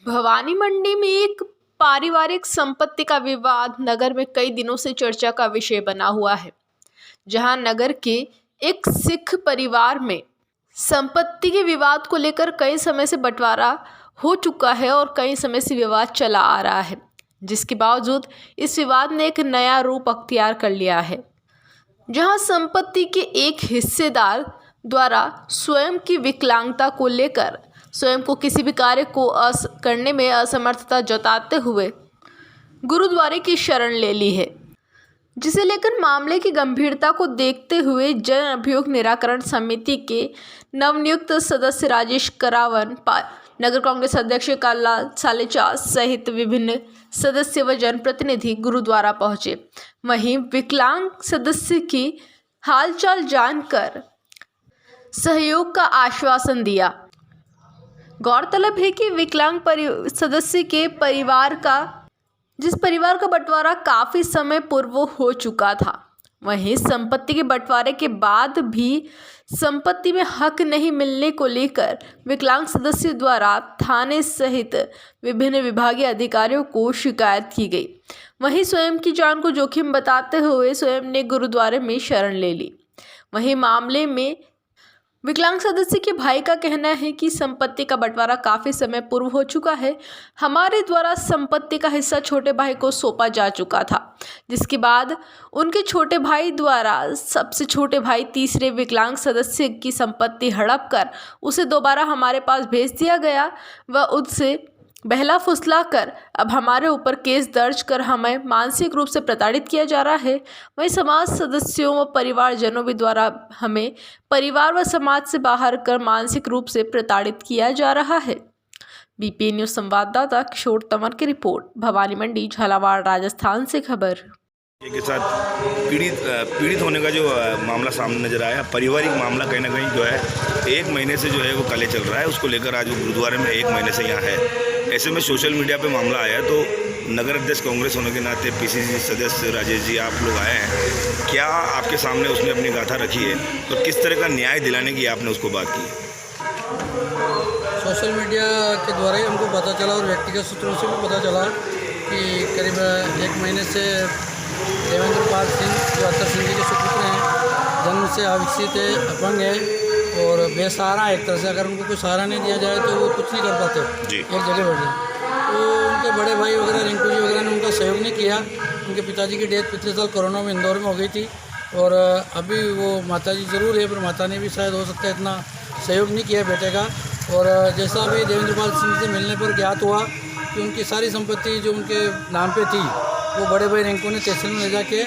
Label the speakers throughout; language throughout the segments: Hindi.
Speaker 1: भवानी मंडी में एक पारिवारिक संपत्ति का विवाद नगर में कई दिनों से चर्चा का विषय बना हुआ है। जहां नगर के एक सिख परिवार में संपत्ति के विवाद को लेकर कई समय से बंटवारा हो चुका है और कई समय से विवाद चला आ रहा है, जिसके बावजूद इस विवाद ने एक नया रूप अख्तियार कर लिया है। जहां संपत्ति के एक हिस्सेदार द्वारा स्वयं की विकलांगता को लेकर स्वयं को किसी भी कार्य को करने में असमर्थता जताते हुए गुरुद्वारे की शरण ले ली है, जिसे लेकर मामले की गंभीरता को देखते हुए जन अभियोग निराकरण समिति के नवनियुक्त सदस्य राजेश करावन, नगर कांग्रेस अध्यक्ष काला सालेचा सहित विभिन्न सदस्य व जनप्रतिनिधि गुरुद्वारा पहुंचे। वहीं विकलांग सदस्य की हालचाल जानकर सहयोग का आश्वासन दिया। गौरतलब है कि विकलांग सदस्य के जिस परिवार का बंटवारा काफ़ी समय पूर्व हो चुका था, वहीं संपत्ति के बंटवारे के बाद भी संपत्ति में हक नहीं मिलने को लेकर विकलांग सदस्य द्वारा थाने सहित विभिन्न विभागीय अधिकारियों को शिकायत की गई। वहीं स्वयं की जान को जोखिम बताते हुए स्वयं ने गुरुद्वारे में शरण ले ली। वहीं मामले में विकलांग सदस्य के भाई का कहना है कि संपत्ति का बंटवारा काफ़ी समय पूर्व हो चुका है। हमारे द्वारा संपत्ति का हिस्सा छोटे भाई को सौंपा जा चुका था, जिसके बाद उनके छोटे भाई द्वारा सबसे छोटे भाई तीसरे विकलांग सदस्य की संपत्ति हड़प कर उसे दोबारा हमारे पास भेज दिया गया व उससे बहला फुसला कर अब हमारे ऊपर केस दर्ज कर हमें मानसिक रूप से प्रताड़ित किया जा रहा है। वहीं समाज सदस्यों व परिवारजनों भी द्वारा हमें परिवार व समाज से बाहर कर मानसिक रूप से प्रताड़ित किया जा रहा है। बीपीएन न्यूज़ संवाददाता किशोर तंवर की रिपोर्ट, भवानी मंडी, झालावाड़, राजस्थान से खबर।
Speaker 2: के साथ पीड़ित होने का जो मामला सामने नजर आया, पारिवारिक मामला कहीं ना कहीं जो है 1 महीने से जो है वो कले चल रहा है। उसको लेकर आज वो गुरुद्वारे में 1 महीने से यहाँ है। ऐसे में सोशल मीडिया पे मामला आया तो नगर अध्यक्ष कांग्रेस होने के नाते पीसीसी सदस्य राजेश जी आप लोग आए हैं, क्या आपके सामने उसने अपनी गाथा रखी है तो किस तरह का न्याय दिलाने की आपने उसको बात की?
Speaker 3: सोशल मीडिया के द्वारा ही हमको पता चला और व्यक्तिगत सूत्रों से भी पता चला कि करीब 1 महीने से देवेंद्र पाल सिंह जो अतर सिंह जी के सुपुत्र हैं, जन्म से अविकसित है, अपंग है और बेसहारा है। एक तरह से अगर उनको कोई सहारा नहीं दिया जाए तो वो कुछ नहीं कर पाते एक जगह बैठ जाए। तो उनके बड़े भाई वगैरह रिंकू जी वगैरह ने उनका सहयोग नहीं किया। उनके पिताजी की डेथ पिछले साल कोरोना में इंदौर में हो गई थी और अभी वो माताजी ज़रूर है पर माता ने भी शायद हो सकता है इतना सहयोग नहीं किया बेटे का। और जैसा अभी देवेंद्र पाल सिंह से मिलने पर ज्ञात हुआ कि उनकी सारी संपत्ति जो उनके नाम पे थी वो बड़े भाई रिंकू ने तहसील में ले जाके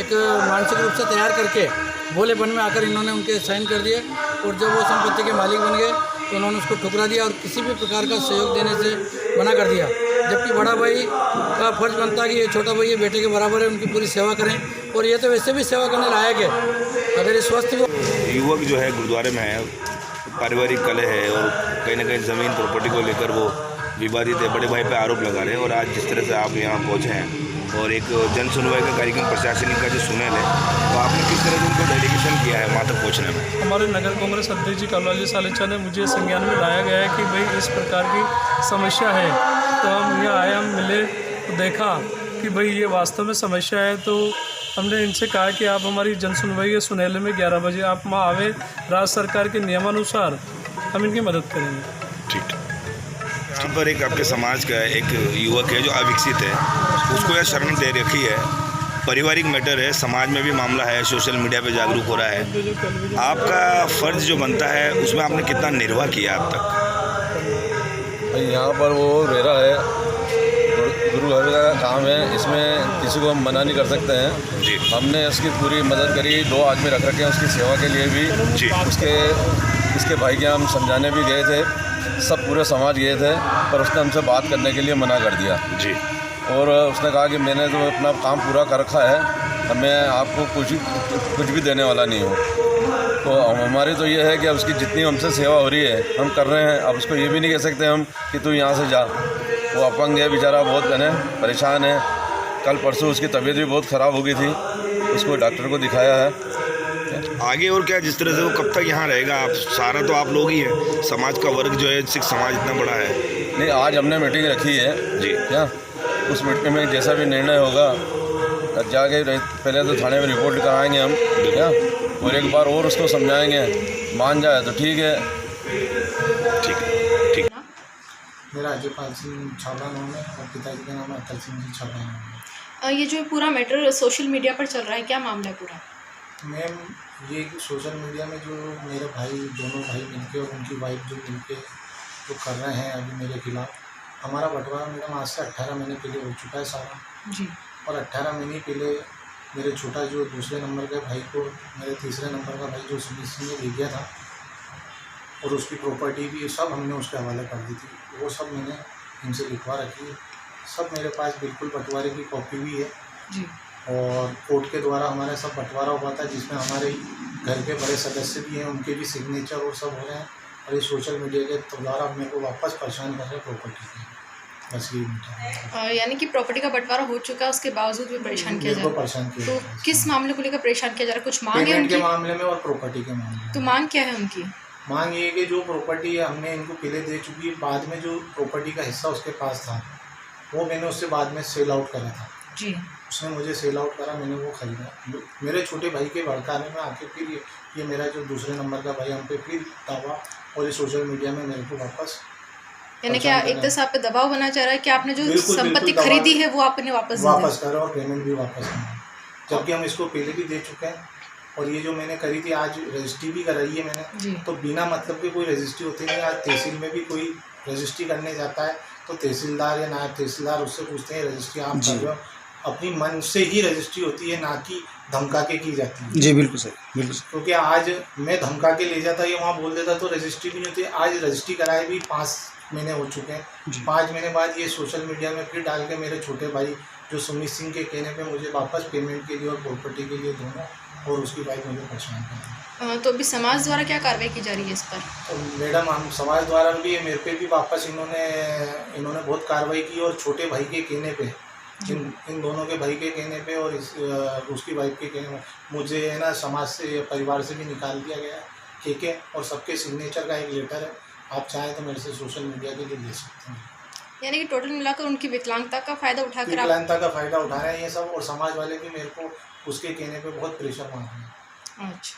Speaker 3: एक मानसिक रूप से तैयार करके भोलेपन में आकर इन्होंने उनके साइन कर दिए और जब वो संपत्ति के मालिक बन गए तो उन्होंने उसको ठुकरा दिया और किसी भी प्रकार का सहयोग देने से मना कर दिया। जबकि बड़ा भाई का फर्ज बनता है कि ये छोटा भाई ये बेटे के बराबर है, उनकी पूरी सेवा करें और ये तो वैसे भी सेवा करने लायक है। अगर इस स्वस्थ
Speaker 2: युवक जो है गुरुद्वारे में है, पारिवारिक कलह है और कहीं ना कहीं ज़मीन प्रॉपर्टी को लेकर वो विवादित है, बड़े भाई पे आरोप लगा रहे हैं और आज जिस तरह से आप यहाँ पहुँचे हैं और एक जन सुनवाई का कार्यक्रम प्रशासनिक का जो सुनल है तो आपने किस तरह से उनको डेलीगेशन किया है वहाँ तक पहुँचने में?
Speaker 4: हमारे नगर कांग्रेस अध्यक्ष जी काला सालेचा ने मुझे संज्ञान में लाया गया है कि भाई इस प्रकार की समस्या है। तो हम यहाँ आए, हम मिले तो देखा कि भाई ये वास्तव में समस्या है। तो हमने इनसे कहा कि आप हमारी जन सुनवाई के सुनहले में 11 बजे आप वहाँ आवे, राज्य सरकार के नियमानुसार हम इनकी मदद करेंगे।
Speaker 2: ठीक। यहाँ पर एक आपके समाज का एक युवक है जो अविकसित है, उसको यह शरण दे रखी है, पारिवारिक मैटर है, समाज में भी मामला है, सोशल मीडिया पे जागरूक हो रहा है। आपका फ़र्ज जो बनता है उसमें आपने कितना निर्वाह किया अब तक?
Speaker 5: यहाँ पर वो रह रहा है, गुरुद्वारे का काम है, इसमें किसी को हम मना नहीं कर सकते हैं जी। हमने उसकी पूरी मदद करी, 2 आदमी रख रखे हैं उसकी सेवा के लिए भी जी। उसके भाई के हम समझाने भी गए थे, सब पूरे समाज गए थे, पर उसने हमसे बात करने के लिए मना कर दिया जी। और उसने कहा कि मैंने तो अपना काम पूरा कर रखा है, मैं आपको कुछ भी देने वाला नहीं हूँ। तो हमारी तो ये है कि अब उसकी जितनी हमसे सेवा हो रही है हम कर रहे हैं। अब उसको ये भी नहीं कह सकते हम कि तू यहाँ से जा, वो अपंग है बेचारा, बहुत परेशान है। कल परसों उसकी तबीयत भी बहुत ख़राब हो गई थी, उसको डॉक्टर को दिखाया है।
Speaker 2: आगे और क्या, जिस तरह से वो कब तक यहाँ रहेगा? आप सारा तो आप लोग ही हैं, समाज का वर्ग जो है, सिख समाज इतना बड़ा है,
Speaker 5: नहीं, आज हमने मीटिंग रखी है
Speaker 2: जी।
Speaker 5: क्या, उस मीटिंग में जैसा भी निर्णय होगा जाके पहले तो थाने में रिपोर्ट कराएंगे हम क्या, और एक बार और उसको समझाएंगे, मान जाए तो ठीक है।
Speaker 2: ठीक।
Speaker 6: मेरा अजयपाल सिंह छाबड़ा नाम है और पिताजी का नाम है अटल सिंह जी छाबड़ा नाम है।
Speaker 1: ये जो पूरा मैटर सोशल मीडिया पर चल रहा है, क्या मामला है पूरा?
Speaker 6: मैम, ये सोशल मीडिया में जो मेरे भाई, दोनों भाई मिलके और उनकी वाइफ जो मिलके जो कर रहे हैं अभी मेरे खिलाफ़, हमारा बंटवारा मैडम आज से 18 महीने पहले हो चुका है सारा।
Speaker 1: जी।
Speaker 6: और 18 महीने पहले मेरे छोटा जो दूसरे नंबर के भाई को मेरे तीसरे नंबर का भाई जो सुमित सिंह ने ले गया था, और उसकी प्रॉपर्टी भी सब हमने उसके हवाले कर दी थी, वो सब मैंने इनसे लिखवा रखी है। सब मेरे पास बिल्कुल बंटवारे की कॉपी भी है
Speaker 1: जी।
Speaker 6: और कोर्ट के द्वारा हमारा सब बंटवारा हुआ था, जिसमें हमारे घर के बड़े सदस्य भी हैं, उनके भी सिग्नेचर और सब हो रहे हैं। और ये सोशल मीडिया के द्वारा मेरे को वापस परेशान कर रहे हैं प्रॉपर्टी के, बस ये मीठा।
Speaker 1: यानी कि प्रॉपर्टी का बंटवारा हो चुका है, उसके बावजूद भी परेशान किया जा रहा है।
Speaker 6: परेशान किया
Speaker 1: तो
Speaker 6: जा रहा है।
Speaker 1: किस मामले को लेकर परेशान किया जा रहा है? कुछ मांग है
Speaker 6: पेमेंट के
Speaker 1: उनकी?
Speaker 6: मामले में और प्रॉपर्टी के मामले में।
Speaker 1: तो मांग क्या है उनकी?
Speaker 6: मांग ये है कि जो प्रॉपर्टी हमने इनको पहले दे चुकी है, बाद में जो प्रॉपर्टी का हिस्सा उसके पास था, वो मैंने उससे बाद में सेल आउट करा था।
Speaker 1: जी।
Speaker 6: उसने मुझे सेल आउट करा, मैंने वो खरीदा। मेरे छोटे भाई के भड़काने में आके फिर ये मेरा जो दूसरे नंबर का भाई हम पे फिर दावा, और ये सोशल मीडिया में मेरे को वापस,
Speaker 1: यानी क्या एक तरह से आप पे दबाव बना चाह रहा है कि आपने जो
Speaker 6: बिल्कुल
Speaker 1: संपत्ति
Speaker 6: दबाव-
Speaker 1: खरीदी है वो आपने वापस दे दी?
Speaker 6: करा और पेमेंट भी वापस करा, जबकि हम इसको पहले भी दे चुके हैं। और ये जो मैंने करी थी, आज रजिस्ट्री भी कराई है मैंने,
Speaker 1: जी।
Speaker 6: तो बिना मतलब के कोई रजिस्ट्री होती नहीं। आज तहसील में भी कोई रजिस्ट्री करने जाता है तो तहसीलदार या नायब तहसीलदार उससे पूछते हैं रजिस्ट्री आप कर रहे हो, अपनी मन से ही रजिस्ट्री होती है, ना कि धमका के की जाती है।
Speaker 3: जी बिल्कुल सही, बिल्कुल सही।
Speaker 6: क्योंकि आज मैं धमका के ले जाता, ये वहाँ बोल देता तो रजिस्ट्री भी नहीं होती। आज रजिस्ट्री कराए भी 5 महीने हो चुके हैं। 5 महीने बाद ये सोशल मीडिया में फिर डाल के मेरे छोटे भाई जो सुमित सिंह के कहने पे मुझे वापस पेमेंट के लिए और प्रॉपर्टी के लिए दोनों, और उसकी वाइफ मुझे परेशान कर रही है।
Speaker 1: तो अभी समाज द्वारा क्या कार्रवाई की जा रही है इस पर?
Speaker 6: तो मैडम, हम समाज द्वारा भी मेरे पे भी वापस इन्होंने बहुत कार्रवाई की, और छोटे भाई के कहने पे, इन दोनों के भाई के कहने पे और उसकी वाइफ के कहने पे मुझे है ना समाज से, परिवार से भी निकाल दिया गया, ठीक है। और सबके सिग्नेचर का एक लेटर है, आप चाहें तो मेरे से सोशल मीडिया के लिए ले सकते हैं।
Speaker 1: यानी कि टोटल मिलाकर उनकी विकलांगता का फायदा उठाकर आप...
Speaker 6: विकलांगता का फ़ायदा उठा रहे हैं ये सब, और समाज वाले भी मेरे को उसके कहने पे बहुत प्रेशर मार रहे हैं।
Speaker 1: अच्छा,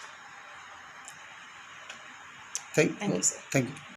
Speaker 3: thank
Speaker 1: thank you sir.
Speaker 3: You.